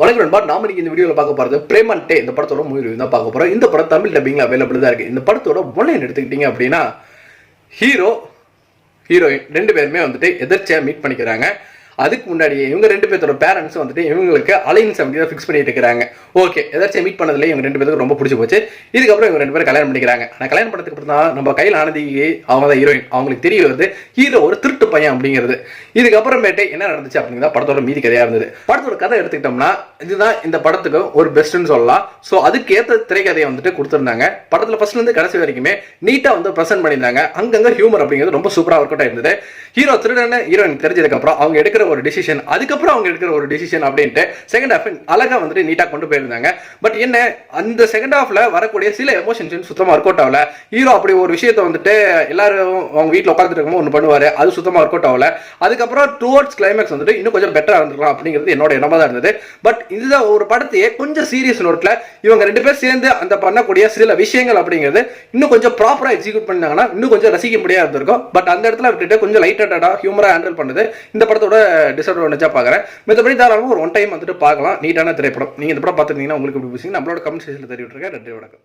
வணக்கம் நண்பா, நாம இன்னைக்கு இந்த வீடியோவில் பார்க்க போகிறது பிரேமன்டே இந்த படத்தோட மூவி ரிவ்யூ தான் பார்க்க போகிறோம். இந்த படம் தமிழ் டப்பிங்கில் அவைலபிள் தான் இருக்குது. இந்த படத்தோட ஒன்லைன் எடுத்துக்கிட்டீங்க அப்படின்னா, ஹீரோயின் ரெண்டு பேருமே வந்துட்டு எதிர்ச்சியாக மீட் பண்ணிக்கிறாங்க. அதுக்கு முன்னாடியே இவங்க ரெண்டு பேரோட பேரண்ட்ஸ் வந்துட்டு இவங்களுக்கு அலைன்ஸ் அப்படி ஃபிக்ஸ் பண்ணிட்டு இருக்காங்க. ஓகே, எதாச்சும் மீட் பண்ணதுல இவங்க ரெண்டு பேருக்கு ரொம்ப பிடிச்சி போச்சு. இதுக்கப்புறம் இவங்க ரெண்டு பேரும் கல்யாணம் பண்ணிக்கிறாங்க. ஆனால் கல்யாணம் பண்ணதுக்கு அப்புறம் தான் நம்ம கையில் ஆனதி அவங்க தான் ஹீரோயின், அவங்களுக்கு தெரிய வருது ஹீரோ ஒரு திருட்டு பையன் அப்படிங்கிறது. இதுக்கப்புறமேட்டு என்ன நடந்துச்சு அப்படிங்கிறத படத்தோட மீதி கதையாக இருந்தது. படத்தோட கதை எடுத்துக்கிட்டோம்னா இதுதான் இந்த படத்துக்கு ஒரு பெஸ்ட்னு சொல்லலாம். ஸோ அதுக்கேற்ற திரைக்கதையை வந்துட்டு கொடுத்துருந்தாங்க. படத்தில் ஃபர்ஸ்ட்லேருந்து கடைசி வரைக்குமே நீட்டாக வந்து ப்ரெசென்ட் பண்ணியிருந்தாங்க. அங்கங்கே ஹியூமர் அப்படிங்கிறது ரொம்ப சூப்பராக ஒர்க் அவுட் ஆயிருந்தது. ஹீரோ திருடன்னு ஹீரோயின் தெரிஞ்சதுக்கப்புறம் அவங்க எடுக்கிற ஒரு டிசிஷன், அதுக்கப்புறம் அவங்க எடுக்கிற ஒரு டிசிஷன் அப்படின்ட்டு செகண்ட் ஹாஃப் அழகா வந்துட்டு நீட்டா கொண்டு போயிருந்தாங்க. பட் என்ன, அந்த செகண்ட் ஹாஃப்ல வரக்கூடிய சில எமோஷன்ஸ் சுத்தமா ஒர்க் அவுட் ஆகல. ஹீரோ அப்படி ஒரு விஷயத்தை வந்துட்டு எல்லாரும் அவங்க வீட்டில் உட்காந்துட்டு இருக்கும்போது ஒன்று பண்ணுவாரு, அது சுத்தமா ஒர்க் அவுட் ஆகல. அதுக்கப்புறம் டுவர்ட்ஸ் கிளைமேக்ஸ் வந்துட்டு இன்னும் கொஞ்சம் பெட்டரா இருந்திருக்கலாம் அப்படிங்கிறது என்னோட எண்ணமா தான் இருந்தது. பட் இதுதான் ஒரு படத்தையே கொஞ்சம் சீரியஸ் நோட்ல இவங்க ரெண்டு பேர் சேர்ந்து அந்த பண்ணக்கூடிய சில விஷயங்கள் அப்படிங்கிறது இன்னும் கொஞ்சம் ப்ராப்பரா எக்ஸிக்யூட் பண்ணாங்கன்னா இன்னும் கொஞ்சம் ரசிக்க முடியாது இருந்திருக்கும். பட் அந்த இடத்துல விட்டுட்டு கொஞ்சம் லைட் ஹியூமரா ஹேண்டில் பண்ணது இந்த படத்தோட டிஸ்அட்வான்டேஜா பாக்குறேன். மற்றபடி தாராளமாக ஒரு ஒன் டைம் வந்துட்டு பார்க்கலாம். நீட்டான திரைப்படம். நீங்க இந்த படம் பார்த்துருந்தீங்கன்னா உங்களுக்கு எப்படி நம்மளோட கமெண்ட் செக்ஷன்ல தெரிவிட்டுருக்கேன். நன்றி, வணக்கம்.